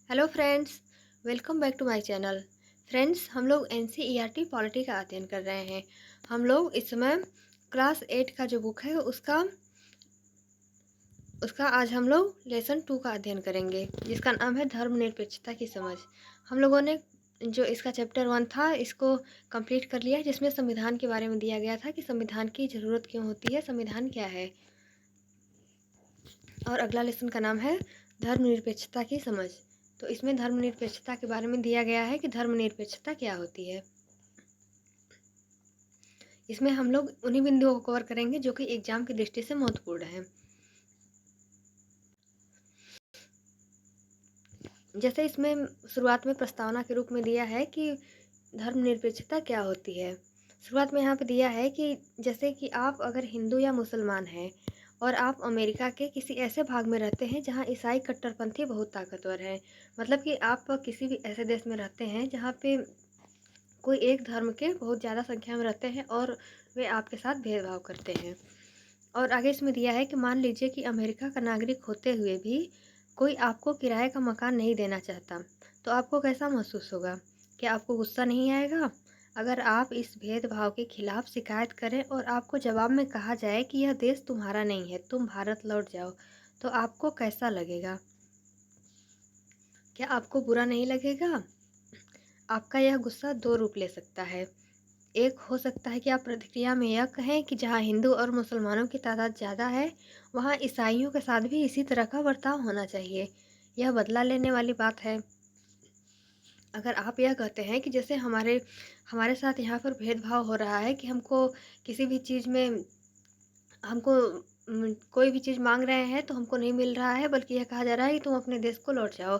Hello friends, welcome back to my channel. Friends, हम लोग NCERT polity का अध्ययन कर रहे हैं। हम लोग इस समय क्लास 8 का जो बुक है उसका उसका आज हम लोग लेसन 2 का अध्ययन करेंगे, जिसका नाम है धर्मनिरपेक्षता की समझ। हम लोगों ने जो इसका चैप्टर 1 था इसको कंप्लीट कर लिया है, जिसमें संविधान के बारे में दिया गया था कि संविधान की ज़रूरत क्यों होती है, संविधान क्या है। और अगला लेसन का नाम है धर्मनिरपेक्षता की समझ। तो इसमें धर्मनिरपेक्षता के बारे में दिया गया है कि धर्मनिरपेक्षता क्या होती है। इसमें हम लोग उन्हीं बिंदुओं को कवर करेंगे जो कि एग्जाम की दृष्टि से महत्वपूर्ण है। जैसे इसमें शुरुआत में प्रस्तावना के रूप में दिया है कि धर्मनिरपेक्षता क्या होती है। शुरुआत में यहाँ पे दिया है कि जैसे कि आप अगर हिंदू या मुसलमान हैं और आप अमेरिका के किसी ऐसे भाग में रहते हैं जहाँ ईसाई कट्टरपंथी बहुत ताकतवर है, मतलब कि आप किसी भी ऐसे देश में रहते हैं जहाँ पे कोई एक धर्म के बहुत ज़्यादा संख्या में रहते हैं और वे आपके साथ भेदभाव करते हैं। और आगे इसमें दिया है कि मान लीजिए कि अमेरिका का नागरिक होते हुए भी कोई आपको किराए का मकान नहीं देना चाहता, तो आपको कैसा महसूस होगा? क्या आपको गुस्सा नहीं आएगा? अगर आप इस भेदभाव के खिलाफ शिकायत करें और आपको जवाब में कहा जाए कि यह देश तुम्हारा नहीं है, तुम भारत लौट जाओ, तो आपको कैसा लगेगा? क्या आपको बुरा नहीं लगेगा? आपका यह गुस्सा दो रूप ले सकता है। एक हो सकता है कि आप प्रतिक्रिया में यह कहें कि जहाँ हिंदू और मुसलमानों की तादाद ज़्यादा है, वहाँ ईसाइयों के साथ भी इसी तरह का बर्ताव होना चाहिए। यह बदला लेने वाली बात है। अगर आप यह कहते हैं कि जैसे हमारे हमारे साथ यहाँ पर भेदभाव हो रहा है कि हमको किसी भी चीज़ में हमको कोई भी चीज़ माँग रहे हैं तो हमको नहीं मिल रहा है, बल्कि यह कहा जा रहा है कि तुम अपने देश को लौट जाओ।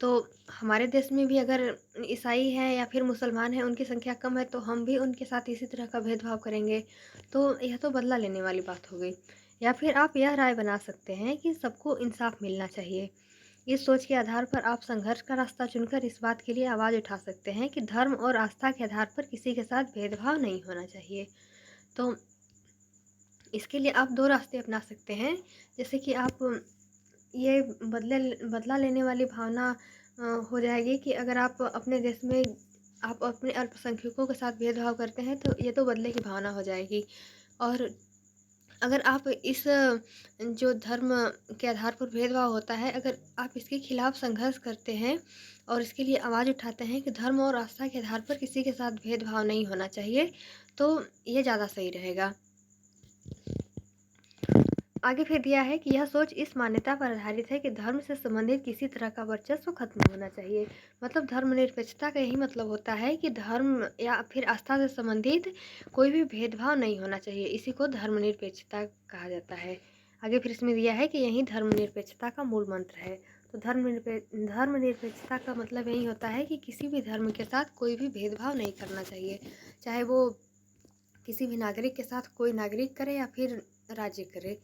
तो हमारे देश में भी अगर ईसाई हैं या फिर मुसलमान हैं, उनकी संख्या कम है, तो हम भी उनके साथ इसी तरह का भेदभाव करेंगे। तो यह तो बदला लेने वाली बात हो गई। या फिर आप यह राय बना सकते हैं कि सबको इंसाफ मिलना चाहिए। इस सोच के आधार पर आप संघर्ष का रास्ता चुनकर इस बात के लिए आवाज़ उठा सकते हैं कि धर्म और आस्था के आधार पर किसी के साथ भेदभाव नहीं होना चाहिए। तो इसके लिए आप 2 रास्ते अपना सकते हैं। जैसे कि आप ये बदला लेने वाली भावना हो जाएगी कि अगर आप अपने देश में आप अपने अल्पसंख्यकों के साथ भेदभाव करते हैं, तो ये तो बदले की भावना हो जाएगी। और अगर आप इस जो धर्म के आधार पर भेदभाव होता है, अगर आप इसके खिलाफ संघर्ष करते हैं और इसके लिए आवाज़ उठाते हैं कि धर्म और आस्था के आधार पर किसी के साथ भेदभाव नहीं होना चाहिए, तो ये ज़्यादा सही रहेगा। आगे फिर दिया है कि यह सोच इस मान्यता पर आधारित है कि धर्म से संबंधित किसी तरह का वर्चस्व खत्म होना चाहिए। मतलब धर्मनिरपेक्षता का यही मतलब होता है कि धर्म या फिर आस्था से संबंधित कोई भी भेदभाव नहीं होना चाहिए। इसी को धर्मनिरपेक्षता कहा जाता है। आगे फिर इसमें दिया है कि यही धर्मनिरपेक्षता का मूल मंत्र है। तो धर्मनिरपेक्षता का मतलब यही होता है कि किसी भी धर्म के साथ कोई भी भेदभाव नहीं करना चाहिए, चाहे वो किसी भी नागरिक के साथ कोई नागरिक करे या फिर राज्य करे।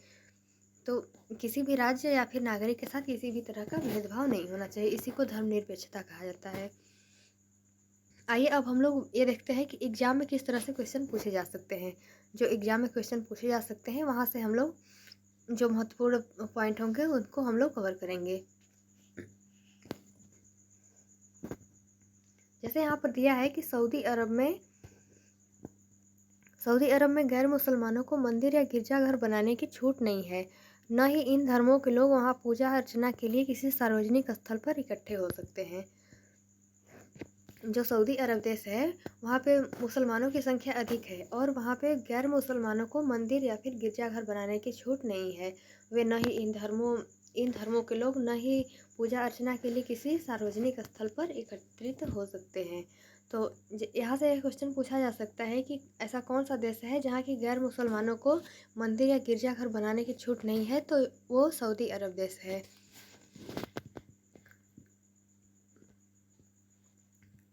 तो किसी भी राज्य या फिर नागरिक के साथ किसी भी तरह का भेदभाव नहीं होना चाहिए। इसी को धर्मनिरपेक्षता कहा जाता है। आइए अब हम लोग ये देखते हैं कि एग्जाम में किस तरह से क्वेश्चन पूछे जा सकते हैं। जो एग्जाम में क्वेश्चन पूछे जा सकते हैं, वहाँ से हम लोग जो महत्वपूर्ण पॉइंट होंगे उनको हम लोग कवर करेंगे। जैसे यहाँ पर दिया है कि सऊदी अरब में गैर मुसलमानों को मंदिर या गिरजाघर बनाने की छूट नहीं है। न ही इन धर्मों के लोग वहाँ पूजा अर्चना के लिए किसी सार्वजनिक स्थल पर इकट्ठे हो सकते हैं। जो सऊदी अरब देश है, वहाँ पे मुसलमानों की संख्या अधिक है और वहाँ पे गैर मुसलमानों को मंदिर या फिर गिरजाघर बनाने की छूट नहीं है। वे न ही इन धर्मों के लोग न ही पूजा अर्चना के लिए किसी सार्वजनिक स्थल पर एकत्रित हो सकते हैं। तो यहाँ से क्वेश्चन पूछा जा सकता है कि ऐसा कौन सा देश है जहाँ की गैर मुसलमानों को मंदिर या गिरजाघर बनाने की छूट नहीं है, तो वो सऊदी अरब देश है।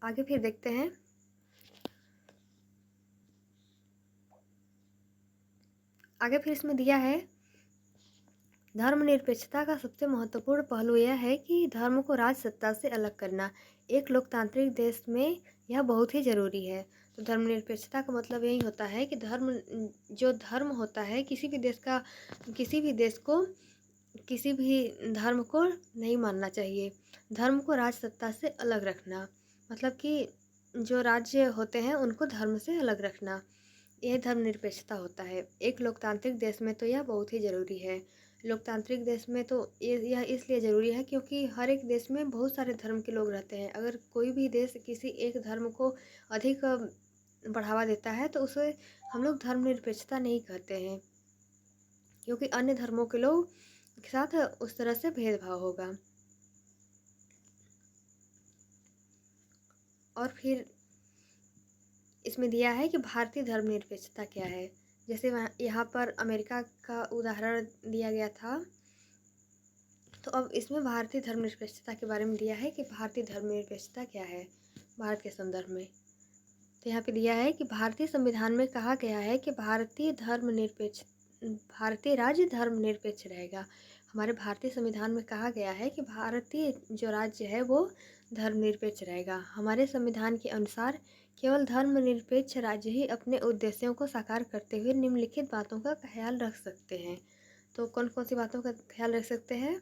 आगे फिर देखते हैं। आगे फिर इसमें दिया है धर्मनिरपेक्षता का सबसे महत्वपूर्ण पहलू यह है कि धर्म को राज सत्ता से अलग करना एक लोकतांत्रिक देश में यह बहुत ही ज़रूरी है। तो धर्मनिरपेक्षता का मतलब यही होता है कि जो धर्म होता है किसी भी देश को किसी भी धर्म को नहीं मानना चाहिए। धर्म को राजसत्ता से अलग रखना, मतलब कि जो राज्य होते हैं उनको धर्म से अलग रखना, यह धर्मनिरपेक्षता होता है। एक लोकतांत्रिक देश में तो यह बहुत ही ज़रूरी है। लोकतांत्रिक देश में तो यह इसलिए ज़रूरी है क्योंकि हर एक देश में बहुत सारे धर्म के लोग रहते हैं। अगर कोई भी देश किसी एक धर्म को अधिक बढ़ावा देता है तो उसे हम लोग धर्मनिरपेक्षता नहीं कहते हैं, क्योंकि अन्य धर्मों के लोग के साथ उस तरह से भेदभाव होगा। और फिर इसमें दिया है कि भारतीय धर्मनिरपेक्षता क्या है। जैसे वहाँ यहाँ पर अमेरिका का उदाहरण दिया गया था, तो अब इसमें भारतीय धर्मनिरपेक्षता के बारे में दिया है कि भारतीय धर्मनिरपेक्षता क्या है भारत के संदर्भ में। तो यहाँ पे दिया है कि भारतीय संविधान में कहा गया है कि भारतीय राज्य धर्मनिरपेक्ष रहेगा। हमारे भारतीय संविधान में कहा गया है कि भारतीय जो राज्य है वो धर्मनिरपेक्ष रहेगा। हमारे संविधान के अनुसार केवल धर्मनिरपेक्ष राज्य ही अपने उद्देश्यों को साकार करते हुए निम्नलिखित बातों का ख्याल रख सकते हैं। तो कौन कौन सी बातों का ख्याल रख सकते हैं?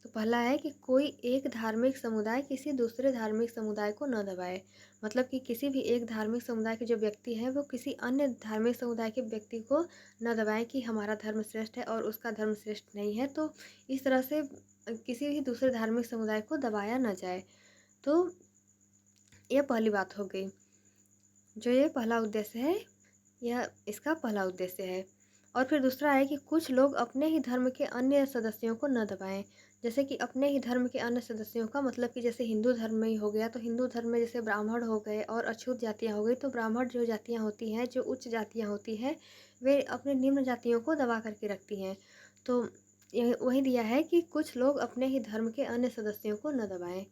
तो पहला है कि कोई एक धार्मिक समुदाय किसी दूसरे धार्मिक समुदाय को न दबाए, मतलब कि किसी भी एक धार्मिक समुदाय के जो व्यक्ति हैं वो किसी अन्य धार्मिक समुदाय के व्यक्ति को न दबाएं कि हमारा धर्म श्रेष्ठ है और उसका धर्म श्रेष्ठ नहीं है। तो इस तरह से किसी भी दूसरे धार्मिक समुदाय को दबाया न जाए। तो यह पहली बात हो गई, जो ये पहला उद्देश्य है, यह इसका पहला उद्देश्य है। और फिर दूसरा है कि कुछ लोग अपने ही धर्म के अन्य सदस्यों को न दबाएं। जैसे कि अपने ही धर्म के अन्य सदस्यों का मतलब कि जैसे हिंदू धर्म में ही हो गया, तो हिंदू धर्म में जैसे ब्राह्मण हो गए और अछूत जातियाँ हो गई, तो ब्राह्मण जो जातियाँ होती हैं, जो उच्च जातियाँ होती हैं, वे अपने निम्न जातियों को दबा करके रखती हैं। तो यह वही दिया है कि कुछ लोग अपने ही धर्म के अन्य सदस्यों को न दबाएं।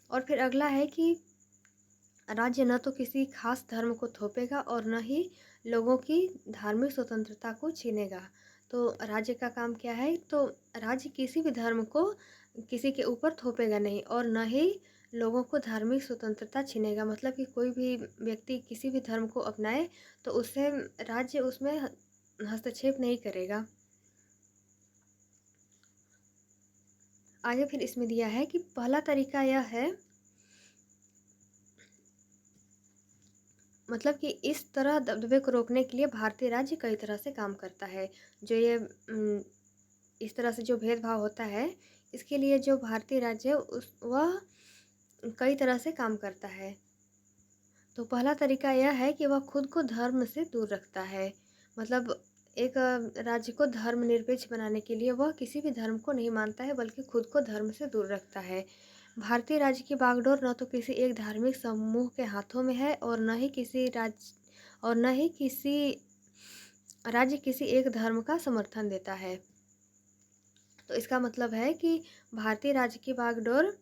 और फिर अगला है कि राज्य न तो किसी खास धर्म को थोपेगा और न ही लोगों की धार्मिक स्वतंत्रता को छीनेगा। तो राज्य का काम क्या है? तो राज्य किसी भी धर्म को किसी के ऊपर थोपेगा नहीं और न ही लोगों को धार्मिक स्वतंत्रता छीनेगा। मतलब कि कोई भी व्यक्ति किसी भी धर्म को अपनाए तो उससे राज्य उसमें हस्तक्षेप नहीं करेगा। आगे फिर इसमें दिया है कि पहला तरीका यह है, मतलब कि इस तरह दबदबे को रोकने के लिए भारतीय राज्य कई तरह से काम करता है। जो ये इस तरह से जो भेदभाव होता है, इसके लिए जो भारतीय राज्य है वह कई तरह से काम करता है। तो पहला तरीका यह है कि वह खुद को धर्म से दूर रखता है। मतलब एक राज्य को धर्मनिरपेक्ष बनाने के लिए वह किसी भी धर्म को नहीं मानता है, बल्कि खुद को धर्म से दूर रखता है। भारतीय राज्य की बागडोर न तो किसी एक धार्मिक समूह के हाथों में है और न ही किसी राज्य किसी एक धर्म का समर्थन देता है। तो इसका मतलब है कि भारतीय राज्य की बागडोर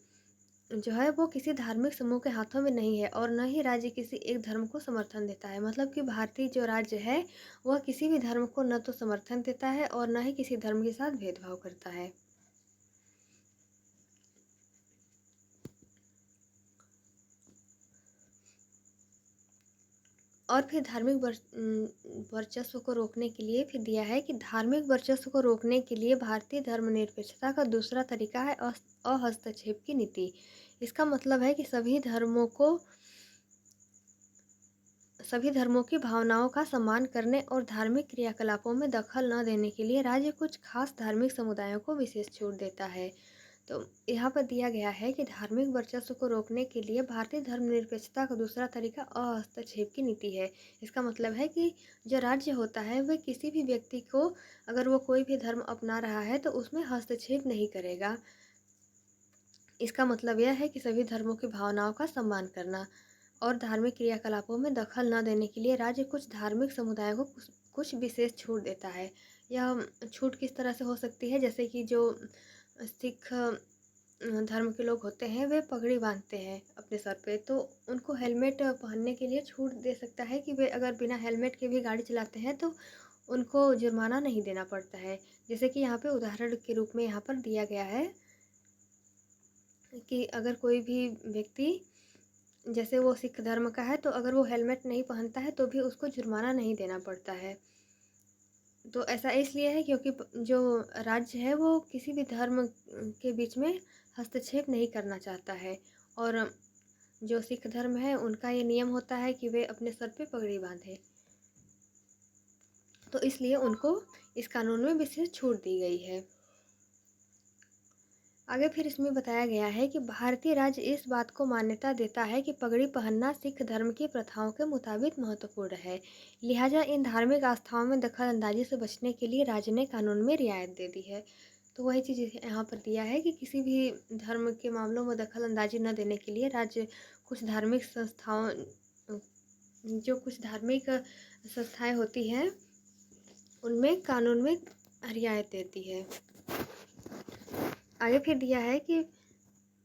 जो है वो किसी धार्मिक समूह के हाथों में नहीं है और न ही राज्य किसी एक धर्म को समर्थन देता है। मतलब कि भारतीय जो राज्य है वह किसी भी धर्म को न तो समर्थन देता है और न ही किसी धर्म के साथ भेदभाव करता है। और फिर धार्मिक वर्चस्व को रोकने के लिए फिर दिया है कि धार्मिक वर्चस्व को रोकने के लिए भारतीय धर्मनिरपेक्षता का दूसरा तरीका है अहस्तक्षेप की नीति। इसका मतलब है कि सभी धर्मों की भावनाओं का सम्मान करने और धार्मिक क्रियाकलापों में दखल न देने के लिए राज्य कुछ खास धार्मिक समुदायों को विशेष छूट देता है। तो यहाँ पर दिया गया है कि धार्मिक वर्चस्व को रोकने के लिए भारतीय धर्मनिरपेक्षता का दूसरा तरीका हस्तक्षेप की नीति है। इसका मतलब है कि जो राज्य होता है वह किसी भी व्यक्ति को, अगर वो कोई भी धर्म अपना रहा है तो उसमें हस्तक्षेप नहीं करेगा। इसका मतलब यह है कि सभी धर्मों की भावनाओं का सम्मान करना और धार्मिक क्रियाकलापों में दखल न देने के लिए राज्य कुछ धार्मिक समुदायों को कुछ विशेष छूट देता है। यह छूट किस तरह से हो सकती है? जैसे कि जो सिख धर्म के लोग होते हैं वे पगड़ी बांधते हैं अपने सर पे, तो उनको हेलमेट पहनने के लिए छूट दे सकता है कि वे अगर बिना हेलमेट के भी गाड़ी चलाते हैं तो उनको जुर्माना नहीं देना पड़ता है। जैसे कि यहाँ पे उदाहरण के रूप में यहाँ पर दिया गया है कि अगर कोई भी व्यक्ति, जैसे वो सिख धर्म का है, तो अगर वो हेलमेट नहीं पहनता है तो भी उसको जुर्माना नहीं देना पड़ता है। तो ऐसा इसलिए है क्योंकि जो राज्य है वो किसी भी धर्म के बीच में हस्तक्षेप नहीं करना चाहता है। और जो सिख धर्म है उनका ये नियम होता है कि वे अपने सर पे पगड़ी बांधे, तो इसलिए उनको इस कानून में विशेष छूट दी गई है। आगे फिर इसमें बताया गया है कि भारतीय राज्य इस बात को मान्यता देता है कि पगड़ी पहनना सिख धर्म की प्रथाओं के मुताबिक महत्वपूर्ण है। लिहाजा इन धार्मिक आस्थाओं में दखल अंदाजी से बचने के लिए राज्य ने कानून में रियायत दे दी है। तो वही चीज़ यहाँ पर दिया है कि किसी भी धर्म के मामलों में दखल अंदाजी न देने के लिए राज्य कुछ धार्मिक संस्थाओं जो कुछ धार्मिक संस्थाएं होती हैं उनमें कानून में रियायत देती है। आगे फिर दिया है कि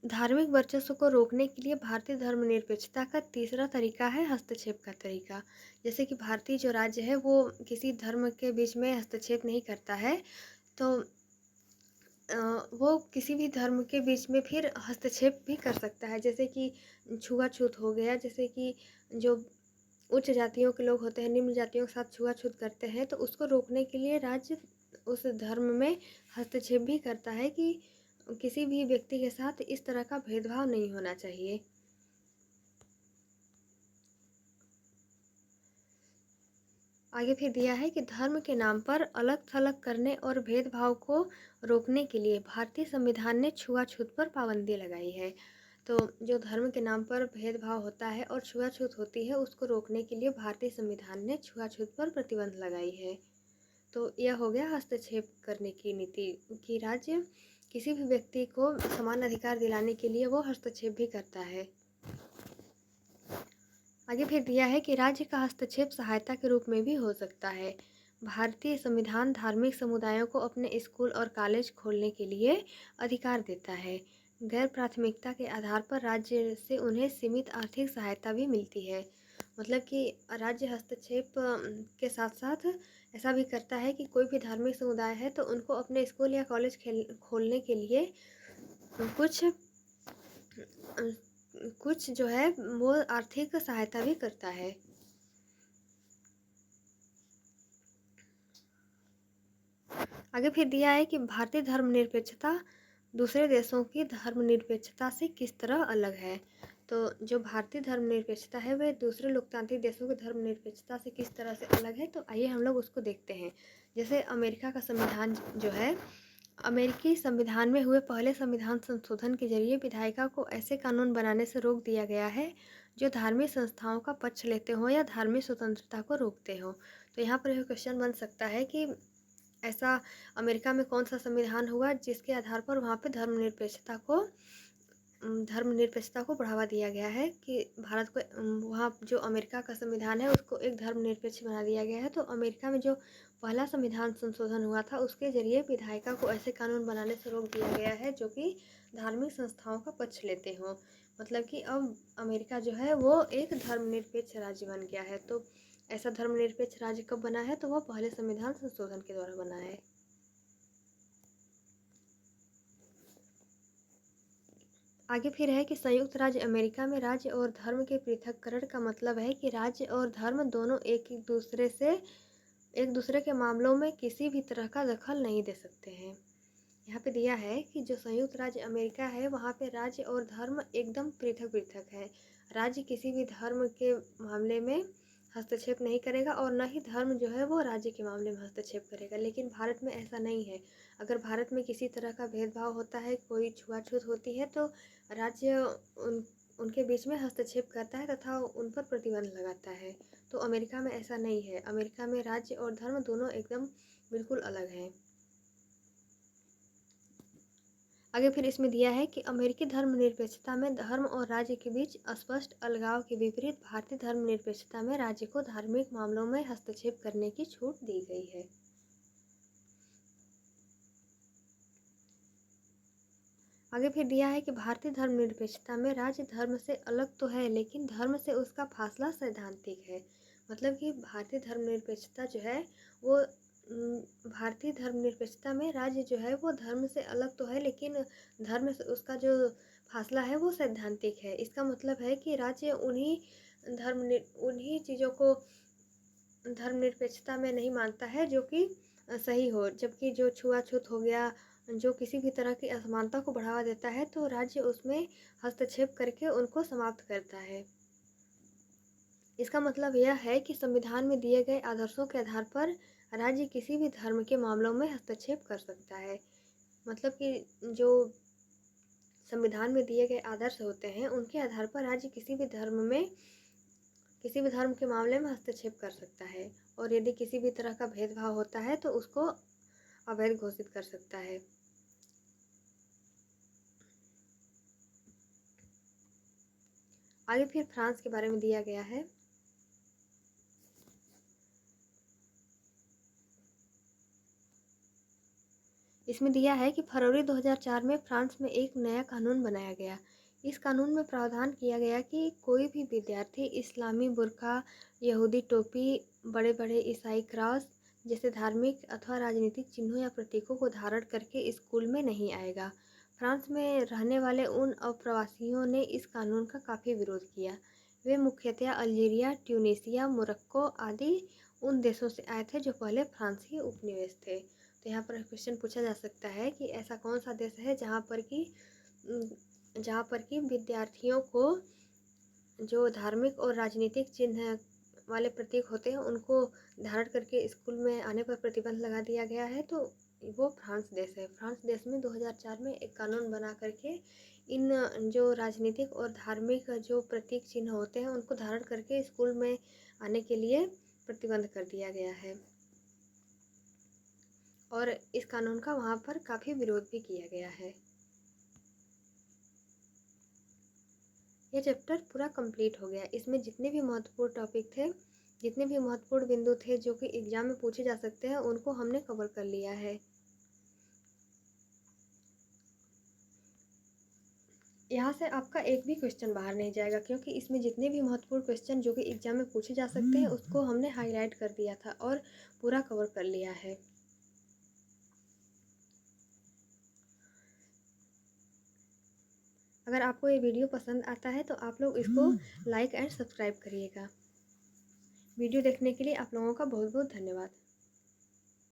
धार्मिक वर्चस्व को रोकने के लिए भारतीय धर्मनिरपेक्षता का तीसरा तरीका है हस्तक्षेप का तरीका। जैसे कि भारतीय जो राज्य है वो किसी धर्म के बीच में हस्तक्षेप नहीं करता है, तो वो किसी भी धर्म के बीच में फिर हस्तक्षेप भी कर सकता है। जैसे कि छुआछूत हो गया, जैसे कि जो उच्च जातियों के लोग होते हैं निम्न जातियों के साथ छुआछूत करते हैं, तो उसको रोकने के लिए राज्य उस धर्म में हस्तक्षेप भी करता है कि किसी भी व्यक्ति के साथ इस तरह का भेदभाव नहीं होना चाहिए। आगे फिर दिया है कि धर्म के नाम पर अलग थलग करने और भेदभाव को रोकने के लिए भारतीय संविधान ने छुआछूत पर पाबंदी लगाई है। तो जो धर्म के नाम पर भेदभाव होता है और छुआछूत होती है उसको रोकने के लिए भारतीय संविधान ने छुआछूत पर प्रतिबंध लगाई है। तो यह हो गया हस्तक्षेप करने की नीति कि राज्य किसी भी व्यक्ति को समान अधिकार दिलाने के लिए वो हस्तक्षेप भी करता है। आगे फिर दिया है कि राज्य का हस्तक्षेप सहायता के रूप में भी हो सकता है। भारतीय संविधान धार्मिक समुदायों को अपने स्कूल और कॉलेज खोलने के लिए अधिकार देता है। गैर प्राथमिकता के आधार पर राज्य से उन्हें सीमित आर्थिक सहायता भी मिलती है। मतलब कि राज्य हस्तक्षेप के साथ साथ ऐसा भी करता है कि कोई भी धार्मिक समुदाय है तो उनको अपने स्कूल या कॉलेज खोलने के लिए कुछ कुछ जो है वो आर्थिक सहायता भी करता है। आगे फिर दिया है कि भारतीय धर्मनिरपेक्षता दूसरे देशों की धर्मनिरपेक्षता से किस तरह अलग है। तो जो भारतीय धर्मनिरपेक्षता है वह दूसरे लोकतांत्रिक देशों की धर्मनिरपेक्षता से किस तरह से अलग है, तो आइए हम लोग उसको देखते हैं। जैसे अमेरिका का संविधान जो है, अमेरिकी संविधान में हुए पहले संविधान संशोधन के जरिए विधायिका को ऐसे कानून बनाने से रोक दिया गया है जो धार्मिक संस्थाओं का पक्ष लेते हों या धार्मिक स्वतंत्रता को रोकते हों। तो यहाँ पर यह क्वेश्चन बन सकता है कि ऐसा अमेरिका में कौन सा संविधान हुआ जिसके आधार पर वहाँ पे धर्मनिरपेक्षता को बढ़ावा दिया गया है कि भारत को वहाँ जो अमेरिका का संविधान है उसको एक धर्मनिरपेक्ष बना दिया गया है। तो अमेरिका में जो पहला संविधान संशोधन हुआ था उसके जरिए विधायिका को ऐसे कानून बनाने से रोक दिया गया है जो कि धार्मिक संस्थाओं का पक्ष लेते हों। मतलब कि अब अमेरिका जो है वो एक धर्मनिरपेक्ष राज्य बन गया है। तो ऐसा धर्मनिरपेक्ष राज्य कब बना है, तो वह पहले संविधान संशोधन के द्वारा बना है। आगे फिर है कि संयुक्त राज्य अमेरिका में राज्य और धर्म के पृथक्करण का मतलब है कि राज्य और धर्म दोनों एक दूसरे के मामलों में किसी भी तरह का दखल नहीं दे सकते हैं। यहाँ पे दिया है कि जो संयुक्त राज्य अमेरिका है वहाँ पे राज्य और धर्म एकदम पृथक पृथक है। राज्य किसी भी धर्म के मामले में हस्तक्षेप नहीं करेगा और न ही धर्म जो है वो राज्य के मामले में हस्तक्षेप करेगा। लेकिन भारत में ऐसा नहीं है। अगर भारत में किसी तरह का भेदभाव होता है, कोई छुआछूत होती है, तो राज्य उनके बीच में हस्तक्षेप करता है तथा उन पर प्रतिबंध लगाता है। तो अमेरिका में ऐसा नहीं है। अमेरिका में राज्य और धर्म दोनों एकदम बिल्कुल अलग हैं। आगे फिर इसमें दिया है कि अमेरिकी धर्मनिरपेक्षता में धर्म और राज्य के बीच स्पष्ट अलगाव के विपरीत भारतीय धर्मनिरपेक्षता में राज्य को धार्मिक मामलों में हस्तक्षेप करने की छूट दी गई है। आगे फिर दिया है कि भारतीय धर्मनिरपेक्षता में राज्य धर्म से अलग तो है लेकिन धर्म से उसका फासला सैद्धांतिक है। मतलब कि भारतीय धर्मनिरपेक्षता जो है वो भारतीय धर्मनिरपेक्षता में राज्य जो है वो धर्म से अलग तो है लेकिन धर्म से उसका जो फासला है वो सैद्धांतिक है। इसका मतलब है कि राज्य उन्हीं चीज़ों को धर्मनिरपेक्षता में नहीं मानता है जो कि सही हो, जबकि जो छुआछूत हो गया, जो किसी भी तरह की असमानता को बढ़ावा देता है, तो राज्य उसमें हस्तक्षेप करके उनको समाप्त करता है। इसका मतलब यह है कि संविधान में दिए गए आदर्शों के आधार पर राज्य किसी भी धर्म के मामलों में हस्तक्षेप कर सकता है। मतलब कि जो संविधान में दिए गए आदर्श होते हैं, उनके आधार पर राज्य किसी भी धर्म के मामले में हस्तक्षेप कर सकता है, और यदि किसी भी तरह का भेदभाव होता है तो उसको अवैध घोषित कर सकता है। आगे फिर फ्रांस के बारे में दिया गया है। इसमें दिया है कि फरवरी 2004 में फ्रांस में एक नया कानून बनाया गया। इस कानून में प्रावधान किया गया कि कोई भी विद्यार्थी इस्लामी बुर्का, यहूदी टोपी, बड़े बड़े ईसाई क्रॉस जैसे धार्मिक अथवा राजनीतिक चिन्हों या प्रतीकों को धारण करके स्कूल में नहीं आएगा। फ्रांस में रहने वाले उन अप्रवासियों ने इस कानून का काफ़ी विरोध किया। वे मुख्यतया अल्जीरिया, ट्यूनीसिया, मोरक्को आदि उन देशों से आए थे जो पहले फ्रांसीसी उपनिवेश थे। तो यहाँ पर क्वेश्चन पूछा जा सकता है कि ऐसा कौन सा देश है जहाँ पर कि विद्यार्थियों को जो धार्मिक और राजनीतिक चिन्ह वाले प्रतीक होते हैं उनको धारण करके स्कूल में आने पर प्रतिबंध लगा दिया गया है। तो वो फ्रांस देश है। फ्रांस देश में 2004 में एक कानून बना करके इन जो राजनीतिक और धार्मिक जो प्रतीक चिन्ह होते हैं उनको धारण करके स्कूल में आने के लिए प्रतिबंध कर दिया गया है, और इस कानून का वहाँ पर काफ़ी विरोध भी किया गया है। यह चैप्टर पूरा कंप्लीट हो गया। इसमें जितने भी महत्वपूर्ण टॉपिक थे, जितने भी महत्वपूर्ण बिंदु थे जो कि एग्जाम में पूछे जा सकते हैं, उनको हमने कवर कर लिया है। यहाँ से आपका एक भी क्वेश्चन बाहर नहीं जाएगा, क्योंकि इसमें जितने भी महत्वपूर्ण क्वेश्चन जो कि एग्जाम में पूछे जा सकते हैं उसको हमने हाईलाइट कर दिया था और पूरा कवर कर लिया है। अगर आपको ये वीडियो पसंद आता है तो आप लोग इसको लाइक एंड सब्सक्राइब करिएगा। वीडियो देखने के लिए आप लोगों का बहुत बहुत धन्यवाद।